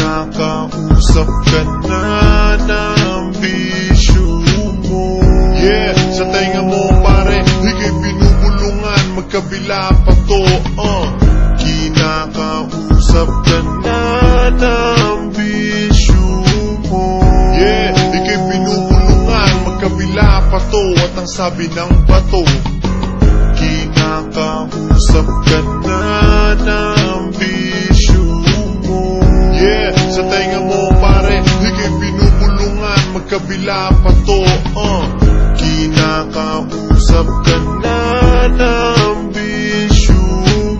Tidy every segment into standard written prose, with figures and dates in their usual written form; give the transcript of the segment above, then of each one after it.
Kinakausap ka na ng bisyo mo. Yeah, sa tainga mo pare, higay binubulungan, magkabila pa to. Kinakausap ka na ng bisyo mo. Yeah, higay binubulungan, magkabila pa to. At ang sabi ng bato, kinakausap ka na ng bisyo mo. Yeah, sa tainga mo pare, higay binubulungan, magkabila pa to. Kinakausap ka na ng bisyo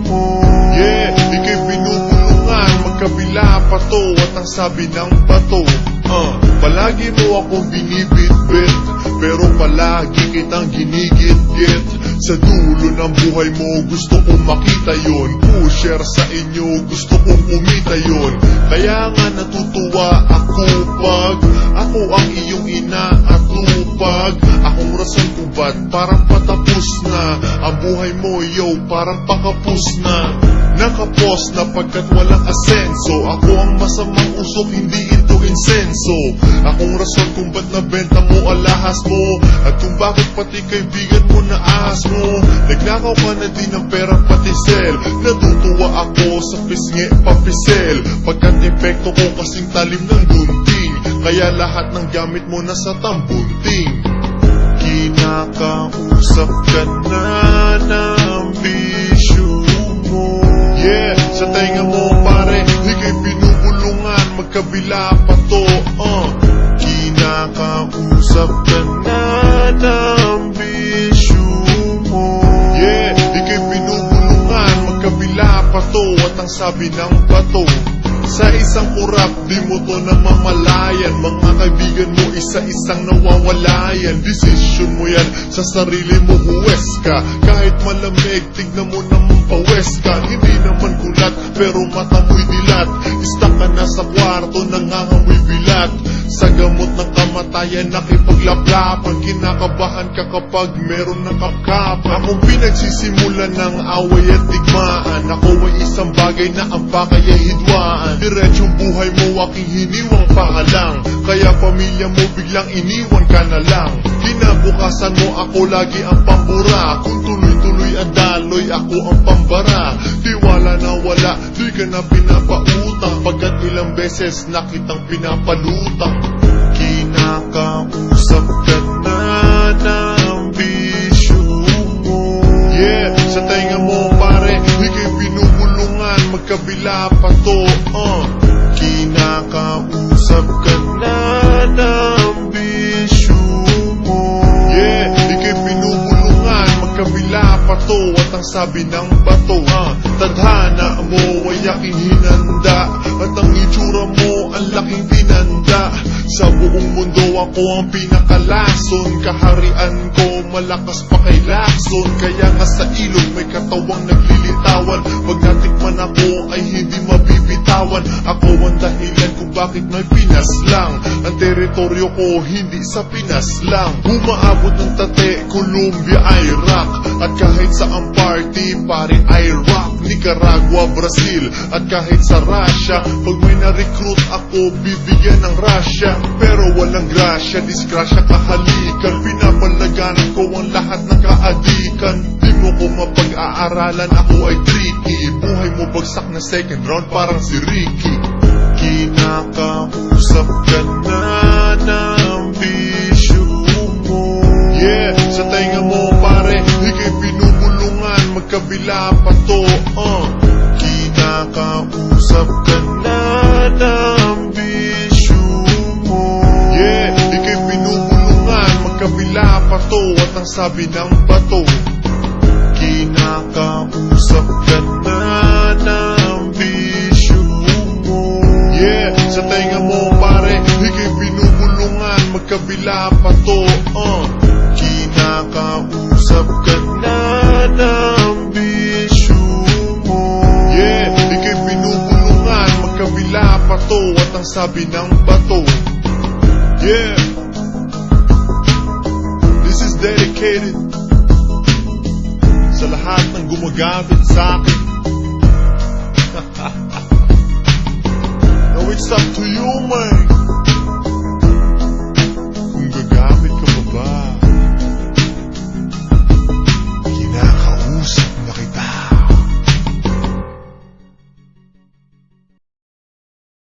mo. Yeah, higay binubulungan, magkabila pa to. At ang sabi ng bato, palagi mo akong binibitbit, pero palagi kitang ginigit-git. Sa dulo ng buhay mo gusto kong makita yon. Pusher sa inyo gusto kong kumita yon. Kaya nga natutuwa ako pag ako ang iyong ina at lupag. Akong rason kung ba't parang patapos na ang buhay mo, yo, parang pakapos na. Nakapos na pagkat walang asenso. Ako ang masamang usok, hindi ito insenso. Akong rason kung ba't nabenta mo alahas mo, at kung bakit pati kaibigan mo na ahas mo. Nagnakaw ka na din ng perang patisel. Natutuwa ako sa pisngi papisel, pagkat epekto ko kasing talim ng gunting. Kaya lahat ng gamit mo nasa tambunting. Kinakausap ka na ng bisyo mo. Yeah, sa tainga mo pare, higay binubulungan, magkabila pa to. Kinakausap ka na ng bisyo mo. Yeah, higay binubulungan, magkabila pa to. At ang sabi ng bato, sa isang kurap, di mo to namamalayan. Mga kaibigan mo, isa-isang nawawalayan. Decision mo yan, sa sarili mo huwes ka. Kahit malamig, tignan mo naman pawes ka. Hindi naman kulat, pero mata mo'y dilat. Stuck ka na sa kwarto, nangangamoy bilat. Sa gamot ng kamatayan, nakipaglaplapan. Kinakabahan ka kapag meron ng kapkapan. Akong pinagsisimulan ng away at digmaan. Ako ay isang bagay na ang bakay ay hidwaan. Diretsong buhay mo aking hiniwang pangalang. Kaya pamilya mo biglang iniwan ka na lang. Kinabukasan mo ako lagi ang pambura. Kung tuloy-tuloy ang daloy, ako ang pambara. Tiwala na wala, di ka na pinapautang, pagkat ilang beses na kitang pinapalutang. Kinakausap ka na ng bisyo mo. Yeah, sa tainga mo pare, higay binubulungan, magkabila pa to. Kinakausap ka na ng bisyo mo. Yeah, higay binubulungan, magkabila pa to. At ang sabi ng bato, tadhana mo ay aking hinanda, at ang itsura mo ang laking tinanda. Sa buong mundo ako ang pinakalason. Kaharian ko malakas pa kay Lacson. Kaya nga sa ilog may katawang naglilitawan. Pag natikman ako ay hindi mabibitawan. Ako ang dahilan kung bakit may Pinas lang. Ang teritoryo ko hindi sa Pinas lang. Umaabot ng Tate, Colombia, Iraq. At kahit sa ang party, pare Iraq, Nicaragua, Brazil. At kahit sa Russia, pag may na-recruit ako, bibigyan ng Russia. Pero walang grasya, disgrasya, kahalikan. Pinapalaganan ko ang lahat ng kaadikan. Di mo ko mapag-aaralan, ako ay tricky. Buhay mo bagsak na second round, parang si Ricky. Kinakausap ka na ng bisyo mo. Yeah, sa tainga mo pare, higay binubulungan, magkabila pa to. Kinakausap ka na ng bisyo mo. Yeah, higay binubulungan, magkabila pa to. At ang sabi ng bato, kinakausap ka na ng bisyo mo. Yeah, sa tainga mo pare, higay binubulungan, magkabila pa to. Kinakausap ka na ng bisyo mo. Yeah, higay binubulungan, magkabila pa to. At ang sabi ng bato, yeah, this is dedicated sa lahat ng gumagamit sa akin. No, it's It's up to you, man.